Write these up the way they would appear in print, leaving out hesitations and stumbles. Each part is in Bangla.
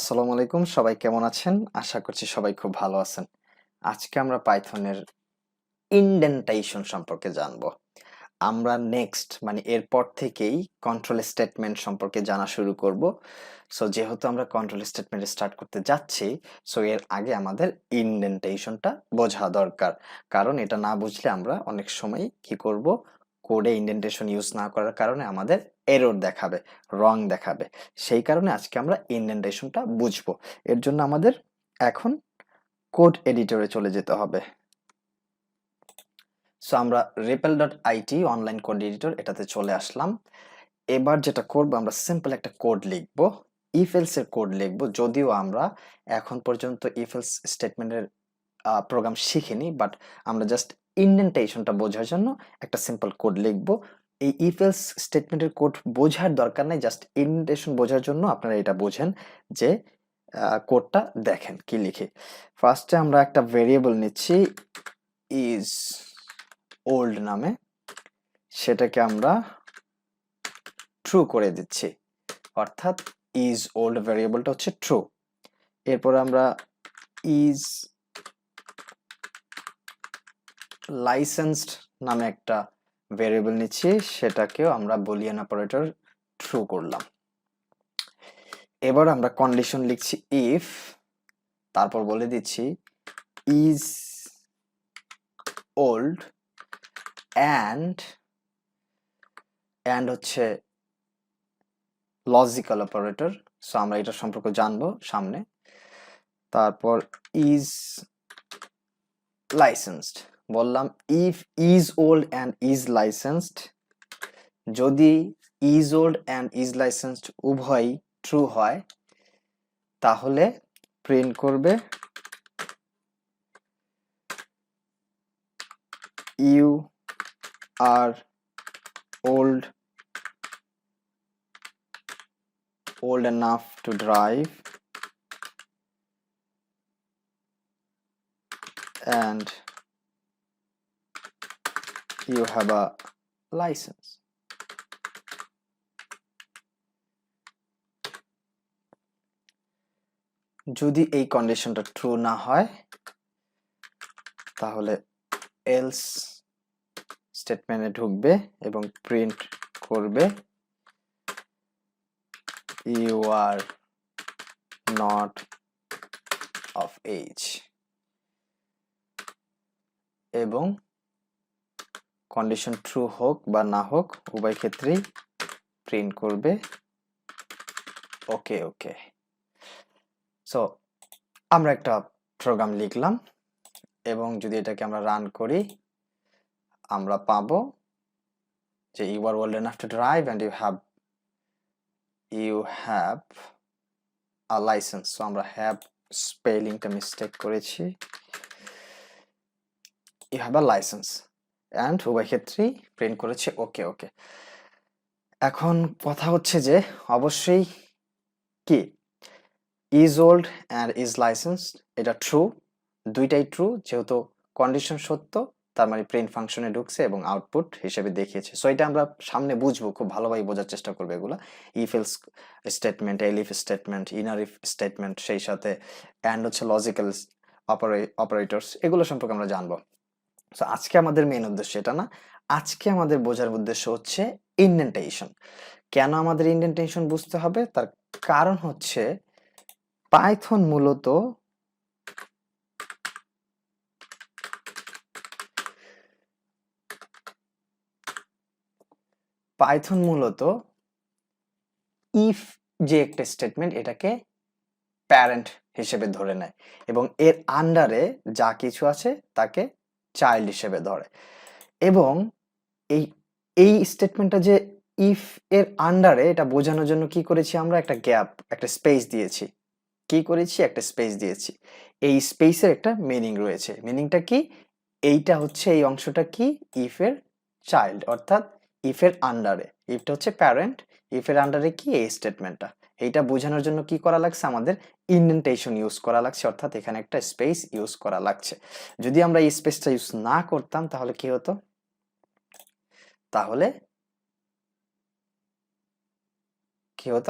আসসালামু আলাইকুম, সবাই কেমন আছেন? আশা করছি সবাই খুব ভালো আছেন। আজকে আমরা পাইথনের ইনডেন্টেশন সম্পর্কে জানবো। আমরা নেক্সট এরপর থেকেই কন্ট্রোল স্টেটমেন্ট সম্পর্কে জানা শুরু করব। সো যেহেতু আমরা কন্ট্রোল স্টেটমেন্ট স্টার্ট করতে যাচ্ছি, সো এর আগে আমাদের ইনডেন্টেশনটা বোঝা দরকার। কারণ এটা না বুঝলে আমরা অনেক সময় কি করব, কোডে ইনডেন্টেশন ইউজ না করার কারণে আমাদের এরর দেখাবে, রং দেখাবে। সেই কারণে আজকে আমরা ইনডেন্টেশনটা বুঝবো। এর জন্য আমাদের এখন কোড এডিটরে চলে যেতে হবে। সো আমরা repl.it অনলাইন কোড এডিটর এটাতে চলে আসলাম। এবার যেটা করব, আমরা সিম্পল একটা কোড লিখব, ইফ এলস এর কোড লিখব। যদিও আমরা এখন পর্যন্ত ইফ এলস স্টেটমেন্টের প্রোগ্রাম শিখিনি, বাট আমরা জাস্ট ইনডেন্টেশনটা বোঝার জন্য একটা সিম্পল কোড লিখব। এই ইফ এলস স্টেটমেন্টের কোড বোঝার দরকার নাই, জাস্ট ইনডেন্টেশন বোঝার জন্য আপনারা এটা বোঝেন যে কোডটা দেখেন কি লিখে। ফার্স্টে আমরা একটা ভেরিয়েবল নিচ্ছি ইজ ওল্ড নামে, সেটাকে আমরা ট্রু করে দিচ্ছি, অর্থাৎ ইজ ওল্ড ভেরিয়েবলটা হচ্ছে ট্রু। এরপর আমরা ইজ লাইসেন্সড নামে একটা ভেরিয়েবল নিচ্ছি, সেটাকেও আমরা বুলিয়ান অপারেটর ট্রু করলাম। এবার আমরা কন্ডিশন লিখছি ইফ, তারপর বলে দিচ্ছি ইজ ওল্ড অ্যান্ড হচ্ছে লজিক্যাল অপারেটর। সো আমরা এটা সম্পর্কে জানবো সামনে। তারপর ইজ লাইসেন্সড বললাম, if is old and is licensed, যদি is old and is licensed উভয় ট্রু হয় তাহলে প্রিন্ট করবে you are old enough to drive and you have a license. যদি এই কন্ডিশনটা ট্রু না হয় তাহলে এলস স্টেটমেন্টে ঢুকবে এবং প্রিন্ট করবে you are not of age, এবং কন্ডিশন ট্রু হোক বা না হোক উভয় ক্ষেত্রেই প্রিন্ট করবে ওকে ওকে। সো আমরা একটা প্রোগ্রাম লিখলাম এবং যদি এটাকে আমরা রান করি, আমরা পাবো যে you are old enough to drive and you have a license. So আমরা have স্পেলিংটা মিস্টেক করেছি, you have a license and উভয় ক্ষেত্রেই প্রিন্ট করেছে ওকে ওকে। এখন কথা হচ্ছে যে অবশ্যই কি is old and is licensed এটা ট্রু, দুইটাই ট্রু। যেহেতু কন্ডিশন সত্য, তার মানে প্রিন্ট ফাংশনে ঢুকছে এবং আউটপুট হিসেবে দেখিয়েছে। সো এটা আমরা সামনে বুঝবো, খুব ভালোভাবে বোঝার চেষ্টা করবো এগুলো। If else statement, elif statement, inner if statement, সেই সাথে অ্যান্ড হচ্ছে লজিক্যাল অপারেটরস, এগুলো সম্পর্কে আমরা জানবো। সো আজকে আমাদের মেইন উদ্দেশ্য এটা না, আজকে আমাদের বোঝার উদ্দেশ্য হচ্ছে ইনডেন্টেশন। কেন আমাদের ইনডেন্টেশন বুঝতে হবে, তার কারণ হচ্ছে পাইথন মূলত ইফ যে একটা স্টেটমেন্ট এটাকে প্যারেন্ট হিসেবে ধরে নেয় এবং এর আন্ডারে যা কিছু আছে তাকে চাইল্ড হিসেবে ধরে। এবং এই এই স্টেটমেন্টটা যে ইফ এর আন্ডারে, এটা বোঝানোর জন্য কি করেছি, আমরা একটা গ্যাপ, একটা স্পেস দিয়েছি। কি করেছি, একটা স্পেস দিয়েছি। এই স্পেসের একটা মিনিং রয়েছে। মিনিংটা কি, এইটা হচ্ছে, এই অংশটা কি, ইফ এর চাইল্ড, অর্থাৎ ইফ এর আন্ডারে। ইফটা হচ্ছে প্যারেন্ট, ইফ এর আন্ডারে কি, এই স্টেটমেন্টটা। এইটা বোঝানোর জন্য কি করা লাগছে, আমাদের ইনডেন্টেশন ইউজ করা লাগছে, অর্থাৎ এখানে একটা স্পেস ইউজ করা লাগছে। যদি আমরা এই স্পেসটা ইউজ না করতাম তাহলে কি হতো,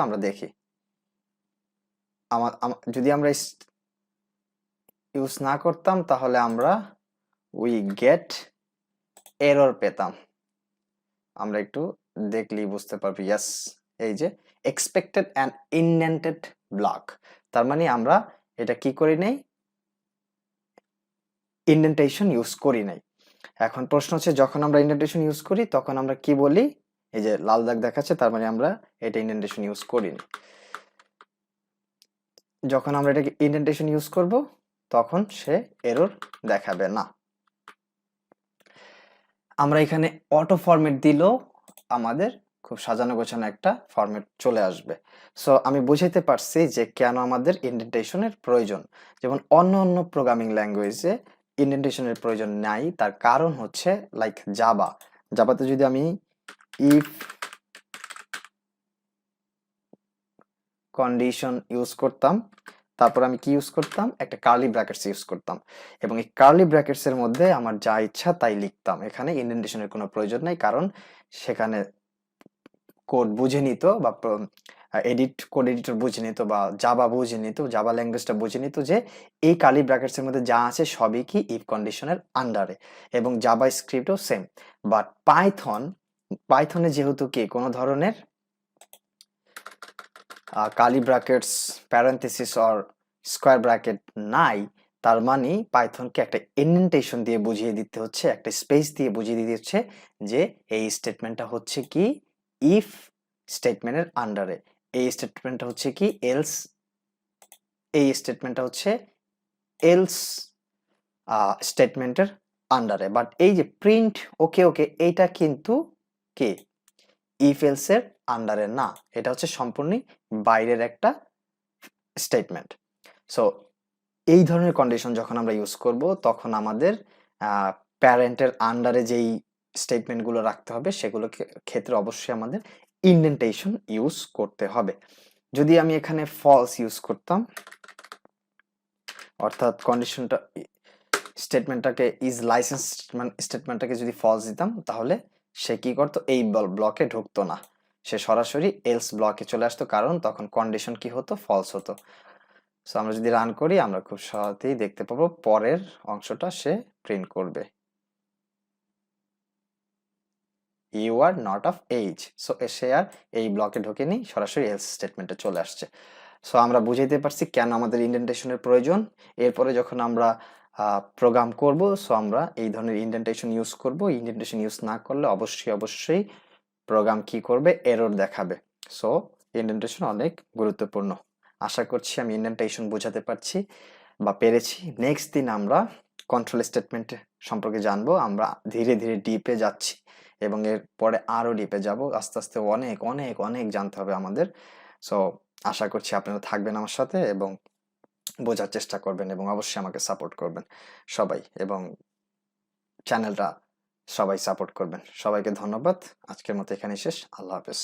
আমরা দেখি। যদি আমরা ইউজ না করতাম তাহলে আমরা উই গেট এরর পেতাম। আমরা একটু দেখলেই বুঝতে পারবো। ইয়েস, এই যে এক্সপেক্টেড অ্যান্ড ইনডেন্টেড ব্লক, তার মানে আমরা এটা কি করি নাই, ইনডেন্টেশন ইউজ করি নাই। এখন প্রশ্ন হচ্ছে যখন আমরা ইনডেন্টেশন ইউজ করি তখন আমরা কি বলি, এই যে লাল দাগ দেখাচ্ছে তার মানে আমরা এটা ইনডেন্টেশন ইউজ করিনি। যখন আমরা এটাকে ইনডেন্টেশন ইউজ করব তখন সে এরর দেখাবে না। আমরা এখানে অটো ফরম্যাট দিলেও আমাদের খুব সাজানো গোছানো একটা ফরম্যাট চলে আসবে। সো আমি বুঝাইতে পারছি যে কেন আমাদের ইনডেন্টেশনের প্রয়োজন। যেমন অন্য অন্য প্রোগ্রামিং ল্যাঙ্গুয়েজে ইনডেন্টেশনের প্রয়োজন নাই, তার কারণ হচ্ছে লাইক জাভাতে যদি আমি ইফ কন্ডিশন ইউজ করতাম, তারপর আমি কি ইউজ করতাম, একটা কার্লি ব্র্যাকেটস ইউজ করতাম, এবং এই কার্লি ব্র্যাকেটস এর মধ্যে আমার যা ইচ্ছা তাই লিখতাম। এখানে ইনডেন্টেশনের কোনো প্রয়োজন নাই, কারণ সেখানে কোড বুঝে নিত বা কোড এডিটর বুঝে নিত বা জাভা বুঝে নিত, জাভা ল্যাঙ্গুয়েজটা বুঝে নিত যে এই কার্লি ব্র্যাকেটস এর মধ্যে যা আছে সবই কি ইফ কন্ডিশনের আন্ডারে, এবং জাভা স্ক্রিপ্টও সেম। বাট পাইথনে যেহেতু কি কোনো ধরনের curly brackets, parentheses or square bracket নাই, তার মানে পাইথনকে একটা ইনডেন্টেশন দিয়ে বুঝিয়ে দিতে হচ্ছে, একটা স্পেস দিয়ে বুঝিয়ে দিতে হচ্ছে যে এই স্টেটমেন্টটা হচ্ছে কি ইফ স্টেটমেন্টের আন্ডারে, এই স্টেটমেন্টটা হচ্ছে কি এলস, এই স্টেটমেন্টটা হচ্ছে এলস স্টেটমেন্টের আন্ডারে। বাট এই যে প্রিন্ট ওকে ওকে, এইটা কিন্তু কি ইফ এলস এর আন্ডারে না, এটা হচ্ছে সম্পূর্ণ বাইরের একটা স্টেটমেন্ট। সো এই ধরনের কন্ডিশন যখন আমরা ইউজ করব তখন আমাদের প্যারেন্টের আন্ডারে যেই স্টেটমেন্টগুলো রাখতে হবে সেগুলো ক্ষেত্রে অবশ্যই আমাদের ইনডেন্টেশন ইউজ করতে হবে। যদি আমি এখানে ফলস ইউজ করতাম, অর্থাৎ কন্ডিশনটা স্টেটমেন্টটাকে ইজ লাইসেন্স স্টেটমেন্টটাকে যদি ফলস দিতাম তাহলে সে কি করতো, এই ব্লকে ঢুকতো না, সে সরাসরি এলস ব্লকে চলে আসতো, কারণ তখন কন্ডিশন কি হতো, ফলস হতো। সো আমরা যদি রান করি আমরা খুব সহজেই দেখতে পাবো পরের অংশটা সে প্রিন্ট করবে, you are not of age. সো সে আর এই ব্লকে ঢোকেনি, সরাসরি এলস স্টেটমেন্টে চলে আসছে। সো আমরা বুঝাইতে পারছি কেন আমাদের ইনডেন্টেশনের প্রয়োজন। এরপরে যখন আমরা প্রোগ্রাম করব, সো আমরা এই ধরনের ইনডেন্টেশন ইউজ করব। ইনডেন্টেশন ইউজ না করলে অবশ্যই প্রোগ্রাম কি করবে, এরর দেখাবে। সো ইনডেন্টেশন অনেক গুরুত্বপূর্ণ। আশা করছি আমি ইনডেন্টেশন বোঝাতে পারছি বা পেরেছি। নেক্সট দিন আমরা কন্ট্রোল স্টেটমেন্ট সম্পর্কে জানবো। আমরা ধীরে ধীরে ডিপে যাচ্ছি এবং এরপরে আরো ডিপে যাব, আস্তে আস্তে অনেক অনেক অনেক জানতে হবে আমাদের। সো আশা করছি আপনারা থাকবেন আমার সাথে এবং বোঝার চেষ্টা করবেন এবং অবশ্যই আমাকে সাপোর্ট করবেন সবাই, এবং চ্যানেলটা সবাই সাপোর্ট করবেন। সবাইকে ধন্যবাদ। আজকের মতো এখানেই শেষ। আল্লাহ হাফেজ।